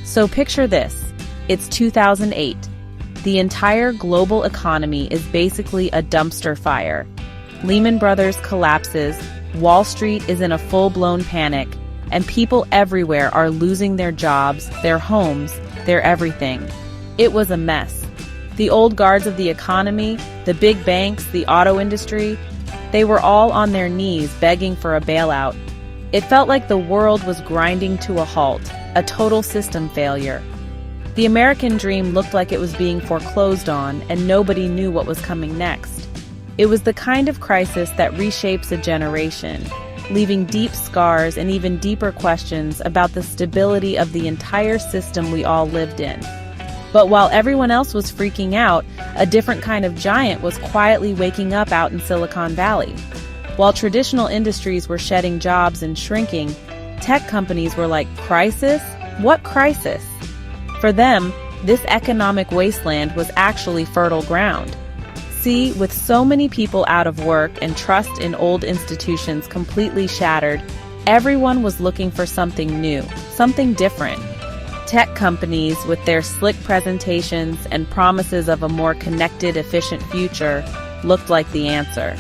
So picture this. It's 2008. The entire global economy is basically a dumpster fire. Lehman Brothers collapses, Wall Street is in a full-blown panic, and people everywhere are losing their jobs, their homes, their everything. It was a mess. The old guards of the economy, the big banks, the auto industry, they were all on their knees begging for a bailout. It felt like the world was grinding to a halt, a total system failure. The American dream looked like it was being foreclosed on, and nobody knew what was coming next. It was the kind of crisis that reshapes a generation, leaving deep scars and even deeper questions about the stability of the entire system we all lived in. But while everyone else was freaking out, a different kind of giant was quietly waking up out in Silicon Valley. While traditional industries were shedding jobs and shrinking, tech companies were like, crisis? What crisis? For them, this economic wasteland was actually fertile ground. See, with so many people out of work and trust in old institutions completely shattered, everyone was looking for something new, something different. Tech companies, with their slick presentations and promises of a more connected, efficient future, looked like the answer.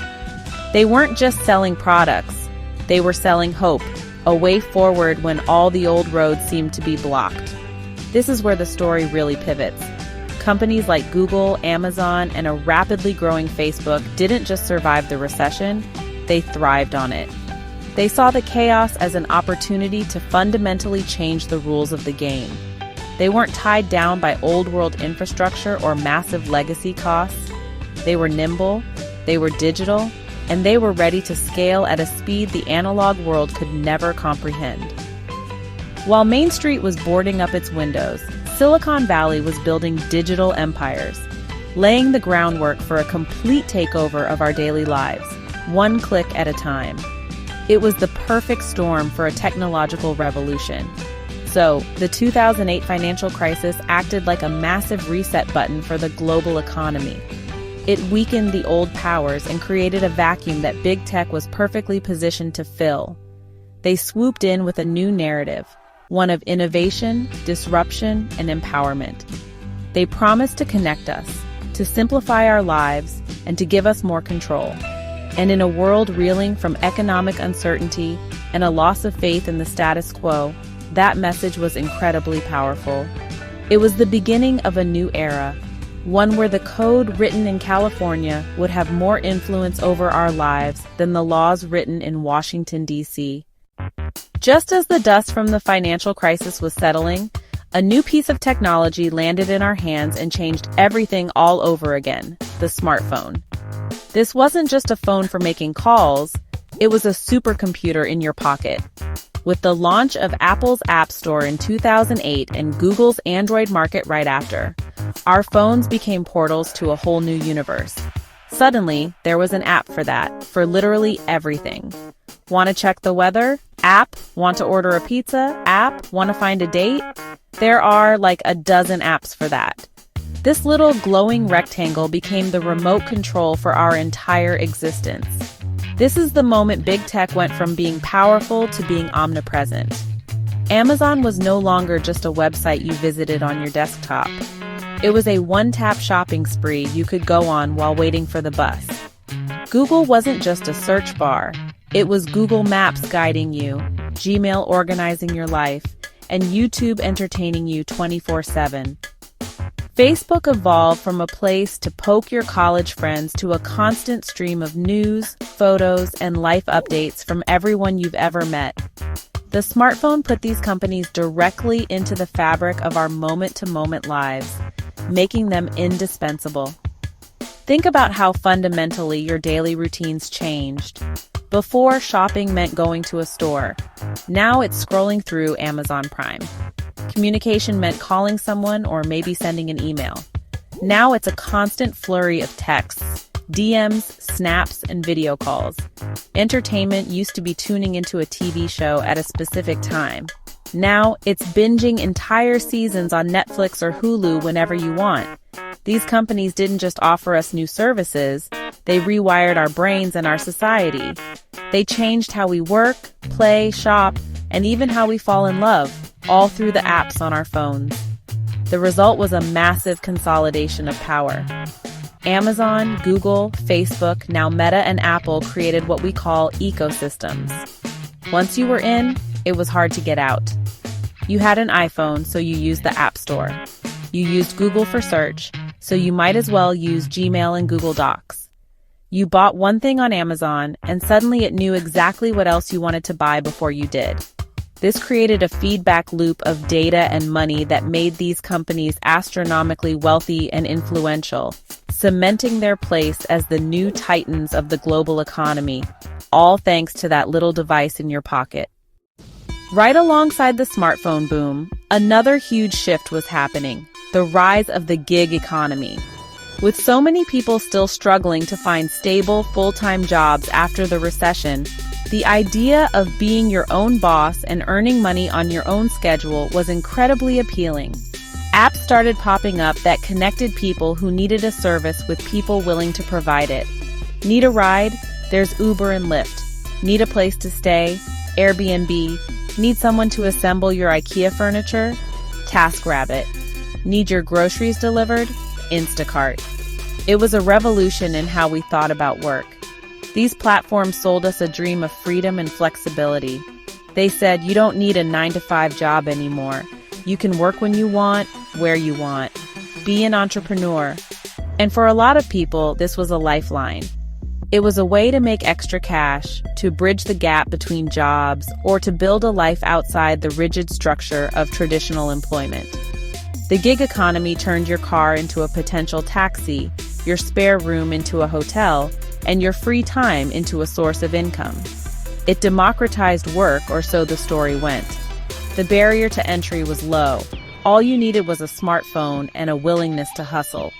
They weren't just selling products, they were selling hope, a way forward when all the old roads seemed to be blocked. This is where the story really pivots. Companies like Google, Amazon, and a rapidly growing Facebook didn't just survive the recession, they thrived on it. They saw the chaos as an opportunity to fundamentally change the rules of the game. They weren't tied down by old-world infrastructure or massive legacy costs. They were nimble, they were digital, and they were ready to scale at a speed the analog world could never comprehend. While Main Street was boarding up its windows, Silicon Valley was building digital empires, laying the groundwork for a complete takeover of our daily lives, one click at a time. It was the perfect storm for a technological revolution. So, the 2008 financial crisis acted like a massive reset button for the global economy. It weakened the old powers and created a vacuum that big tech was perfectly positioned to fill. They swooped in with a new narrative, one of innovation, disruption, and empowerment. They promised to connect us, to simplify our lives, and to give us more control. And in a world reeling from economic uncertainty and a loss of faith in the status quo, that message was incredibly powerful. It was the beginning of a new era, one where the code written in California would have more influence over our lives than the laws written in Washington, D.C. Just as the dust from the financial crisis was settling, a new piece of technology landed in our hands and changed everything all over again: the smartphone. This wasn't just a phone for making calls, it was a supercomputer in your pocket. With the launch of Apple's App Store in 2008 and Google's Android market right after, our phones became portals to a whole new universe. Suddenly, there was an app for that, for literally everything. Want to check the weather? App. Want to order a pizza? App. Want to find a date? There are like a dozen apps for that. This little glowing rectangle became the remote control for our entire existence. This is the moment big tech went from being powerful to being omnipresent. Amazon was no longer just a website you visited on your desktop. It was a one-tap shopping spree you could go on while waiting for the bus. Google wasn't just a search bar. It was Google Maps guiding you, Gmail organizing your life, and YouTube entertaining you 24/7. Facebook evolved from a place to poke your college friends to a constant stream of news, photos, and life updates from everyone you've ever met. The smartphone put these companies directly into the fabric of our moment-to-moment lives, making them indispensable. Think about how fundamentally your daily routines changed. Before, shopping meant going to a store. Now it's scrolling through Amazon Prime. Communication meant calling someone or maybe sending an email. Now it's a constant flurry of texts, DMs, snaps, and video calls. Entertainment used to be tuning into a TV show at a specific time. Now it's binging entire seasons on Netflix or Hulu whenever you want. These companies didn't just offer us new services, they rewired our brains and our society. They changed how we work, play, shop, and even how we fall in love, all through the apps on our phones. The result was a massive consolidation of power. Amazon, Google, Facebook, now Meta and Apple created what we call ecosystems. Once you were in, it was hard to get out. You had an iPhone, so you used the App Store. You used Google for search, so you might as well use Gmail and Google Docs. You bought one thing on Amazon, and suddenly it knew exactly what else you wanted to buy before you did. This created a feedback loop of data and money that made these companies astronomically wealthy and influential, cementing their place as the new titans of the global economy, all thanks to that little device in your pocket. Right alongside the smartphone boom, another huge shift was happening: the rise of the gig economy. With so many people still struggling to find stable, full-time jobs after the recession, the idea of being your own boss and earning money on your own schedule was incredibly appealing. Apps started popping up that connected people who needed a service with people willing to provide it. Need a ride? There's Uber and Lyft. Need a place to stay? Airbnb. Need someone to assemble your IKEA furniture? TaskRabbit. Need your groceries delivered? Instacart. It was a revolution in how we thought about work. These platforms sold us a dream of freedom and flexibility. They said you don't need a 9-to-5 job anymore. You can work when you want, where you want. Be an entrepreneur. And for a lot of people, this was a lifeline. It was a way to make extra cash, to bridge the gap between jobs, or to build a life outside the rigid structure of traditional employment. The gig economy turned your car into a potential taxi, your spare room into a hotel, and your free time into a source of income. It democratized work, or so the story went. The barrier to entry was low. All you needed was a smartphone and a willingness to hustle.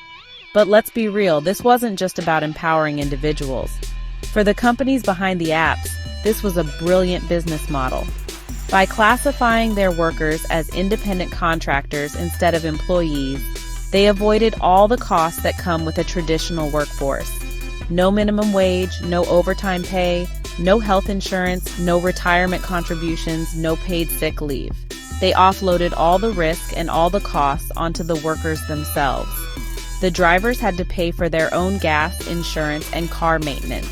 But let's be real, this wasn't just about empowering individuals. For the companies behind the apps, this was a brilliant business model. By classifying their workers as independent contractors instead of employees, they avoided all the costs that come with a traditional workforce. No minimum wage, no overtime pay, no health insurance, no retirement contributions, no paid sick leave. They offloaded all the risk and all the costs onto the workers themselves. The drivers had to pay for their own gas, insurance, and car maintenance.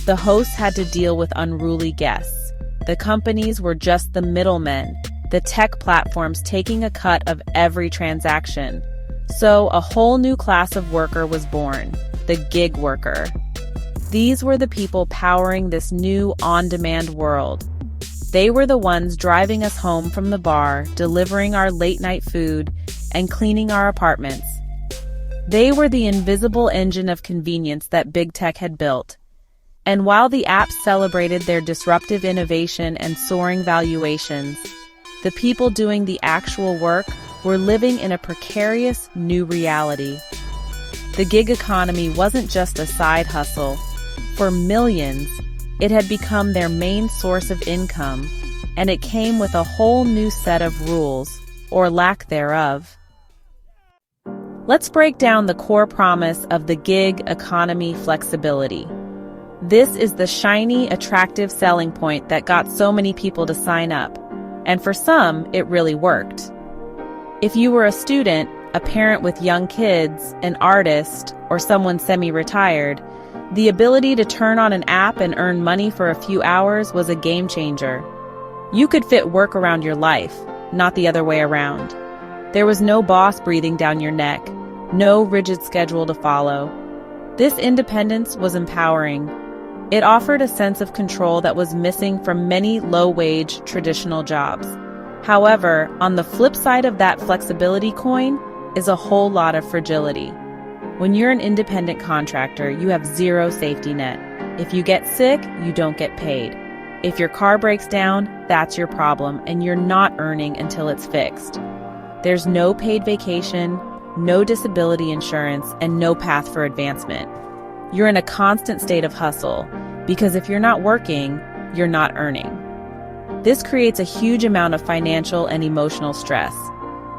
The hosts had to deal with unruly guests. The companies were just the middlemen, the tech platforms taking a cut of every transaction. So a whole new class of worker was born, the gig worker. These were the people powering this new on-demand world. They were the ones driving us home from the bar, delivering our late-night food, and cleaning our apartments. They were the invisible engine of convenience that big tech had built. And while the apps celebrated their disruptive innovation and soaring valuations, the people doing the actual work were living in a precarious new reality. The gig economy wasn't just a side hustle. For millions, it had become their main source of income, and it came with a whole new set of rules, or lack thereof. Let's break down the core promise of the gig economy: flexibility. This is the shiny, attractive selling point that got so many people to sign up, and for some, it really worked. If you were a student, a parent with young kids, an artist, or someone semi-retired, the ability to turn on an app and earn money for a few hours was a game changer. You could fit work around your life, not the other way around. There was no boss breathing down your neck, no rigid schedule to follow. This independence was empowering. It offered a sense of control that was missing from many low-wage traditional jobs. However, on the flip side of that flexibility coin is a whole lot of fragility. When you're an independent contractor, you have zero safety net. If you get sick, you don't get paid. If your car breaks down, that's your problem, and you're not earning until it's fixed. There's no paid vacation, no disability insurance, and no path for advancement. You're in a constant state of hustle, because if you're not working, you're not earning. This creates a huge amount of financial and emotional stress.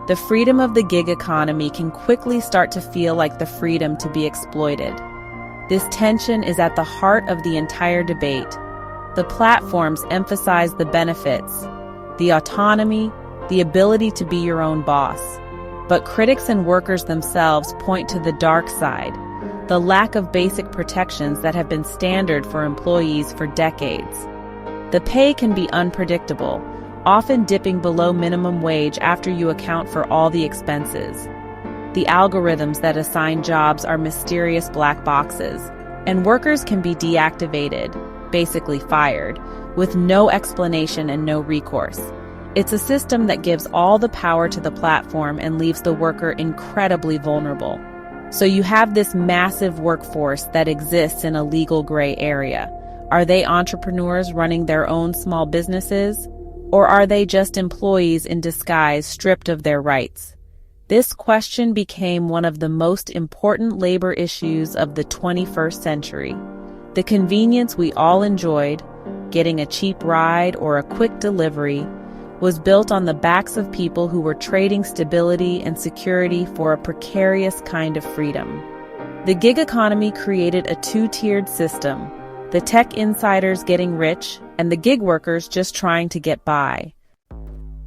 The freedom of the gig economy can quickly start to feel like the freedom to be exploited. This tension is at the heart of the entire debate. The platforms emphasize the benefits, the autonomy, the ability to be your own boss. But critics and workers themselves point to the dark side, the lack of basic protections that have been standard for employees for decades. The pay can be unpredictable, often dipping below minimum wage after you account for all the expenses. The algorithms that assign jobs are mysterious black boxes, and workers can be deactivated, basically fired, with no explanation and no recourse. It's a system that gives all the power to the platform and leaves the worker incredibly vulnerable. So you have this massive workforce that exists in a legal gray area. Are they entrepreneurs running their own small businesses? Or are they just employees in disguise stripped of their rights? This question became one of the most important labor issues of the 21st century. The convenience we all enjoyed, getting a cheap ride or a quick delivery, was built on the backs of people who were trading stability and security for a precarious kind of freedom. The gig economy created a two-tiered system, the tech insiders getting rich and the gig workers just trying to get by.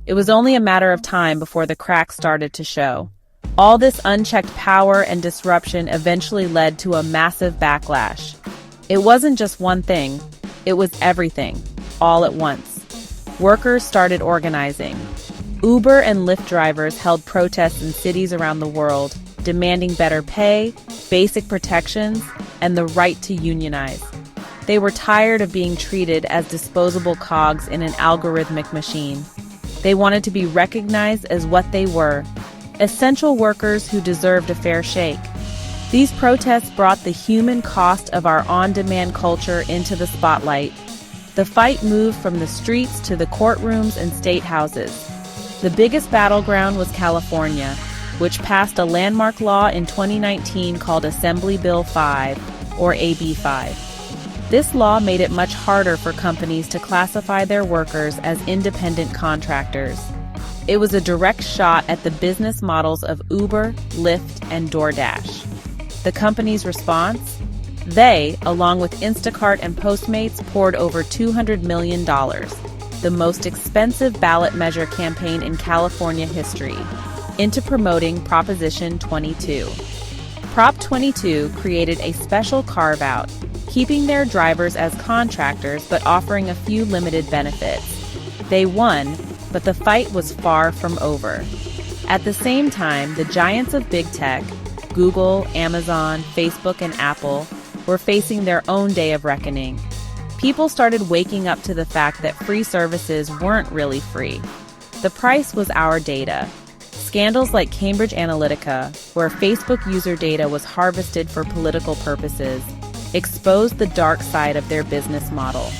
It was only a matter of time before the cracks started to show. All this unchecked power and disruption eventually led to a massive backlash. It wasn't just one thing, it was everything, all at once. Workers started organizing. Uber and Lyft drivers held protests in cities around the world, demanding better pay, basic protections, and the right to unionize. They were tired of being treated as disposable cogs in an algorithmic machine. They wanted to be recognized as what they were, essential workers who deserved a fair shake. These protests brought the human cost of our on-demand culture into the spotlight. The fight moved from the streets to the courtrooms and state houses. The biggest battleground was California, which passed a landmark law in 2019 called Assembly Bill 5, or AB 5. This law made it much harder for companies to classify their workers as independent contractors. It was a direct shot at the business models of Uber, Lyft, and DoorDash. The company's response? They, along with Instacart and Postmates, poured over $200 million, the most expensive ballot measure campaign in California history, into promoting Proposition 22. Prop 22 created a special carve-out, keeping their drivers as contractors but offering a few limited benefits. They won, but the fight was far from over. At the same time, the giants of big tech, Google, Amazon, Facebook, and Apple, were facing their own day of reckoning. People started waking up to the fact that free services weren't really free. The price was our data. Scandals like Cambridge Analytica, where Facebook user data was harvested for political purposes, exposed the dark side of their business model.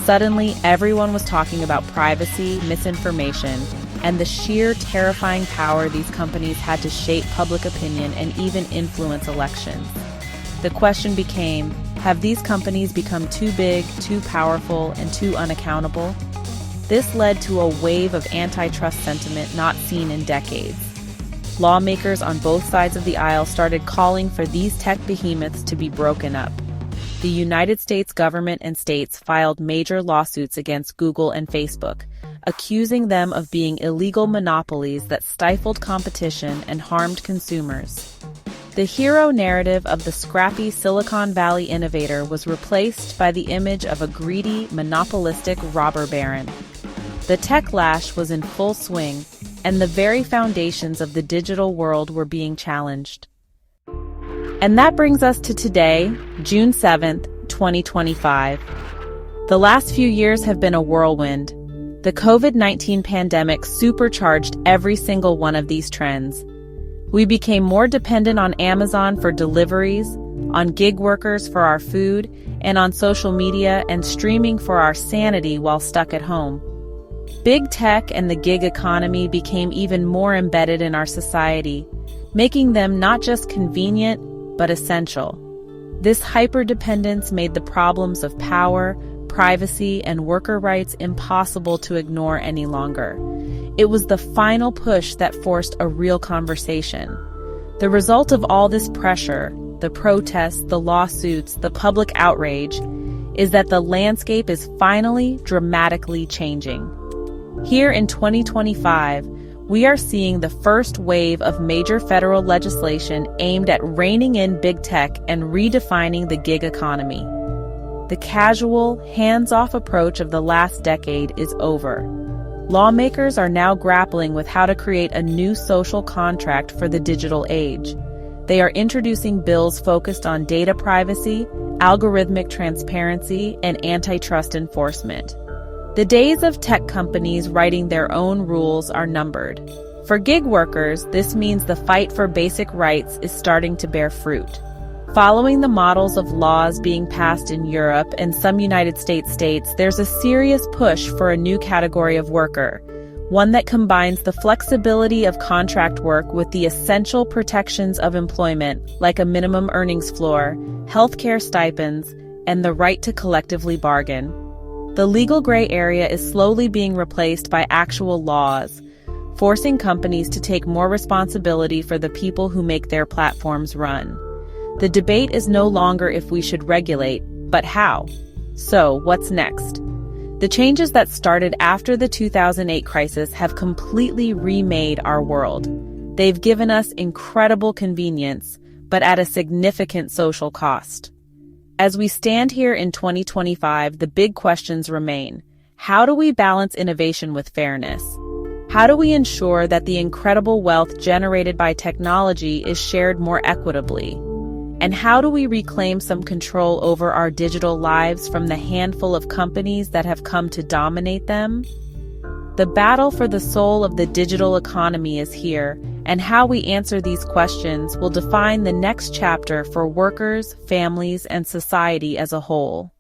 Suddenly, everyone was talking about privacy, misinformation, and the sheer terrifying power these companies had to shape public opinion and even influence elections. The question became, have these companies become too big, too powerful, and too unaccountable? This led to a wave of antitrust sentiment not seen in decades. Lawmakers on both sides of the aisle started calling for these tech behemoths to be broken up. The United States government and states filed major lawsuits against Google and Facebook, accusing them of being illegal monopolies that stifled competition and harmed consumers. The hero narrative of the scrappy Silicon Valley innovator was replaced by the image of a greedy, monopolistic robber baron. The techlash was in full swing, and the very foundations of the digital world were being challenged. And that brings us to today, June 7th, 2025. The last few years have been a whirlwind. The COVID-19 pandemic supercharged every single one of these trends. We became more dependent on Amazon for deliveries, on gig workers for our food, and on social media and streaming for our sanity while stuck at home. Big tech and the gig economy became even more embedded in our society, making them not just convenient, but essential. This hyper-dependence made the problems of power, privacy, and worker rights impossible to ignore any longer. It was the final push that forced a real conversation. The result of all this pressure, the protests, the lawsuits, the public outrage, is that the landscape is finally dramatically changing. Here in 2025, we are seeing the first wave of major federal legislation aimed at reining in big tech and redefining the gig economy. The casual, hands-off approach of the last decade is over. Lawmakers are now grappling with how to create a new social contract for the digital age. They are introducing bills focused on data privacy, algorithmic transparency, and antitrust enforcement. The days of tech companies writing their own rules are numbered. For gig workers, this means the fight for basic rights is starting to bear fruit. Following the models of laws being passed in Europe and some United States states, there's a serious push for a new category of worker, one that combines the flexibility of contract work with the essential protections of employment, like a minimum earnings floor, healthcare stipends, and the right to collectively bargain. The legal gray area is slowly being replaced by actual laws, forcing companies to take more responsibility for the people who make their platforms run. The debate is no longer if we should regulate, but how. So, what's next? The changes that started after the 2008 crisis have completely remade our world. They've given us incredible convenience, but at a significant social cost. As we stand here in 2025, the big questions remain. How do we balance innovation with fairness? How do we ensure that the incredible wealth generated by technology is shared more equitably? And how do we reclaim some control over our digital lives from the handful of companies that have come to dominate them? The battle for the soul of the digital economy is here, and how we answer these questions will define the next chapter for workers, families, and society as a whole.